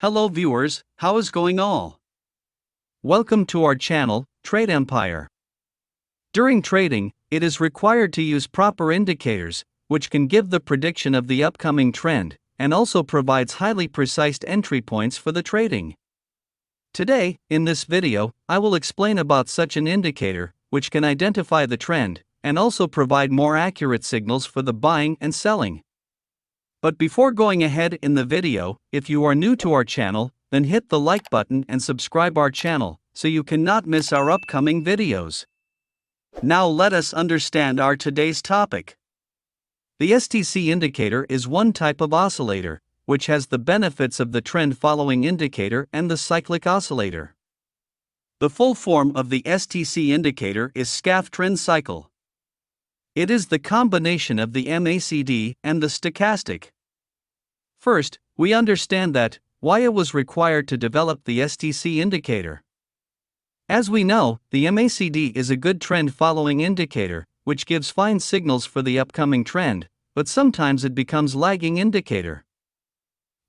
Hello viewers, how is going all? Welcome to our channel, Trade Empire. During trading, it is required to use proper indicators, which can give the prediction of the upcoming trend, and also provides highly precise entry points for the trading. Today, in this video, I will explain about such an indicator, which can identify the trend, and also provide more accurate signals for the buying and selling. But before going ahead in the video, if you are new to our channel, then hit the like button and subscribe our channel, so you cannot miss our upcoming videos. Now let us understand our today's topic. The STC indicator is one type of oscillator, which has the benefits of the trend following indicator and the cyclic oscillator. The full form of the STC indicator is Schaff trend cycle. It is the combination of the MACD and the stochastic. First, we understand that why it was required to develop the STC indicator. As we know, the MACD is a good trend following indicator, which gives fine signals for the upcoming trend, but sometimes it becomes lagging indicator.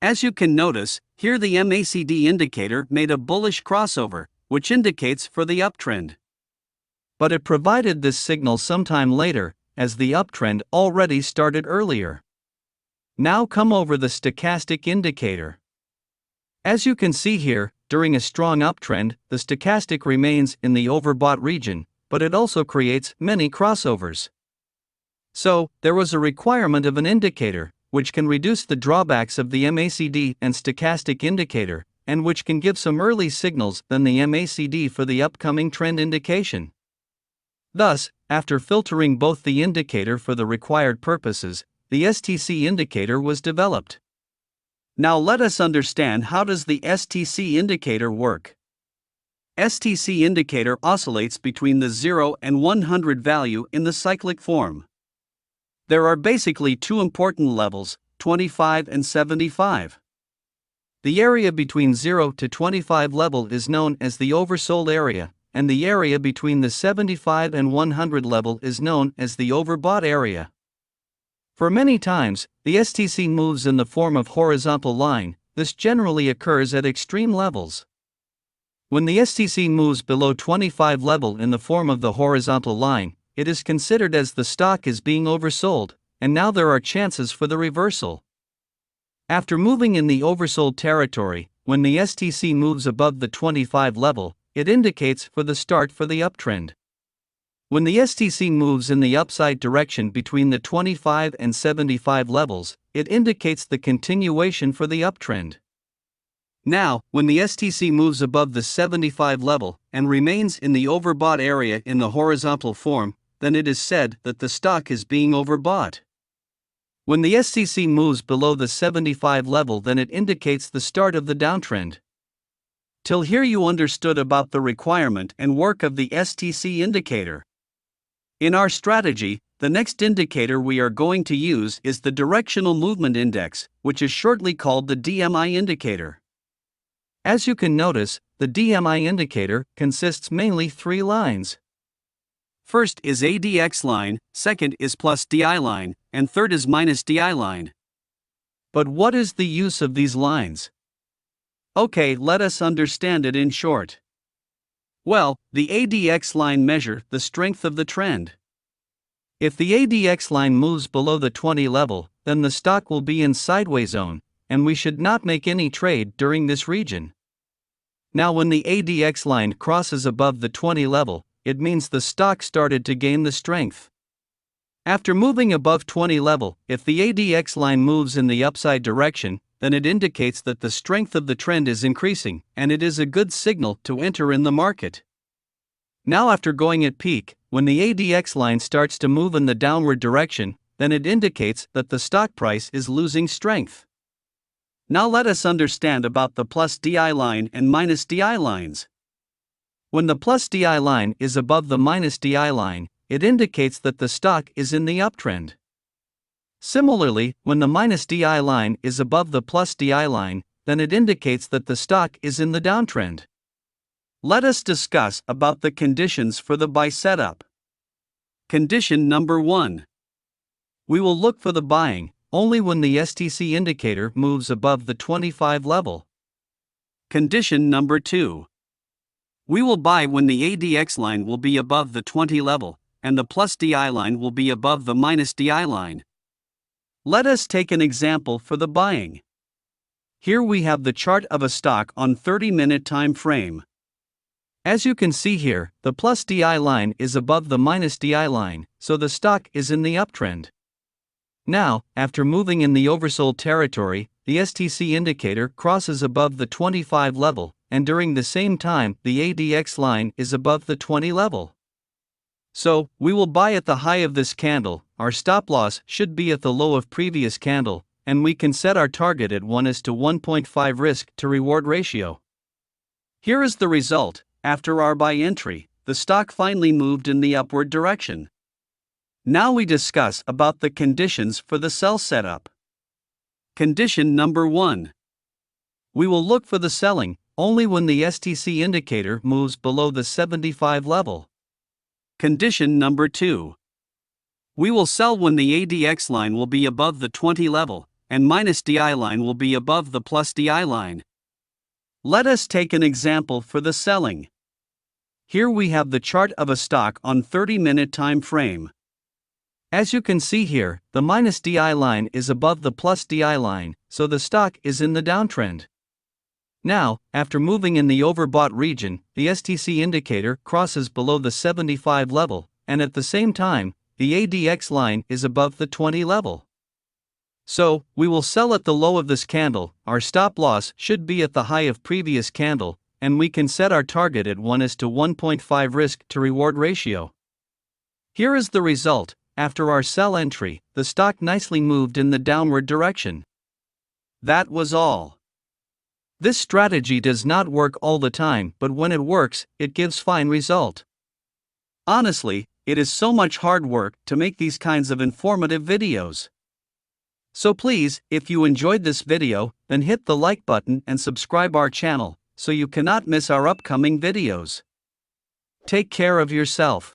As you can notice, here the MACD indicator made a bullish crossover, which indicates for the uptrend. But it provided this signal sometime later, as the uptrend already started earlier. Now come over the stochastic indicator. As you can see here, during a strong uptrend, the stochastic remains in the overbought region, but it also creates many crossovers. So, there was a requirement of an indicator, which can reduce the drawbacks of the MACD and stochastic indicator, and which can give some early signals than the MACD for the upcoming trend indication. Thus, after filtering both the indicator for the required purposes, the STC indicator was developed. Now let us understand how does the STC indicator work. STC indicator oscillates between the 0 and 100 value in the cyclic form. There are basically two important levels, 25 and 75. The area between 0 to 25 level is known as the oversold area, and the area between the 75 and 100 level is known as the overbought area. For many times, the STC moves in the form of horizontal line. This generally occurs at extreme levels. When the STC moves below 25 level in the form of the horizontal line, it is considered as the stock is being oversold, and now there are chances for the reversal. After moving in the oversold territory, when the STC moves above the 25 level, it indicates for the start for the uptrend. When the STC moves in the upside direction between the 25 and 75 levels, it indicates the continuation for the uptrend. Now, when the STC moves above the 75 level and remains in the overbought area in the horizontal form, then it is said that the stock is being overbought. When the STC moves below the 75 level, then it indicates the start of the downtrend. Till here you understood about the requirement and work of the STC indicator. In our strategy, the next indicator we are going to use is the Directional Movement Index, which is shortly called the DMI indicator. As you can notice, the DMI indicator consists mainly three lines. First is ADX line, second is plus DI line, and third is minus DI line. But what is the use of these lines? Okay, let us understand it in short. Well, the ADX line measures the strength of the trend. If the ADX line moves below the 20 level, then the stock will be in sideways zone, and we should not make any trade during this region. Now when the ADX line crosses above the 20 level, it means the stock started to gain the strength. After moving above 20 level, if the ADX line moves in the upside direction, then it indicates that the strength of the trend is increasing, and it is a good signal to enter in the market. Now after going at peak, when the ADX line starts to move in the downward direction, then it indicates that the stock price is losing strength. Now let us understand about the plus DI line and minus DI lines. When the plus DI line is above the minus DI line, it indicates that the stock is in the uptrend. Similarly, when the minus DI line is above the plus DI line, then it indicates that the stock is in the downtrend. Let us discuss about the conditions for the buy setup. Condition number 1. We will look for the buying only when the STC indicator moves above the 25 level. Condition number 2. We will buy when the ADX line will be above the 20 level, and the plus DI line will be above the minus DI line. Let us take an example for the buying. Here we have the chart of a stock on 30-minute time frame. As you can see here, the plus DI line is above the minus DI line, so the stock is in the uptrend. Now, after moving in the oversold territory, the STC indicator crosses above the 25 level, and during the same time, the ADX line is above the 20 level. So, we will buy at the high of this candle. Our stop loss should be at the low of previous candle, and we can set our target at 1:1.5 risk to reward ratio. Here is the result. After our buy entry, the stock finally moved in the upward direction. Now we discuss about the conditions for the sell setup. Condition number 1. We will look for the selling only when the STC indicator moves below the 75 level. Condition number 2. We will sell when the ADX line will be above the 20 level, and minus DI line will be above the plus DI line. Let us take an example for the selling. Here we have the chart of a stock on 30-minute time frame. As you can see here, the minus DI line is above the plus DI line, so the stock is in the downtrend. Now, after moving in the overbought region, the STC indicator crosses below the 75 level, and at the same time, the ADX line is above the 20 level. So, we will sell at the low of this candle. Our stop loss should be at the high of previous candle, and we can set our target at 1:1.5 risk to reward ratio. Here is the result. After our sell entry, the stock nicely moved in the downward direction. That was all. This strategy does not work all the time, but when it works, it gives fine result. Honestly, it is so much hard work to make these kinds of informative videos. So please, if you enjoyed this video, then hit the like button and subscribe our channel, so you cannot miss our upcoming videos. Take care of yourself.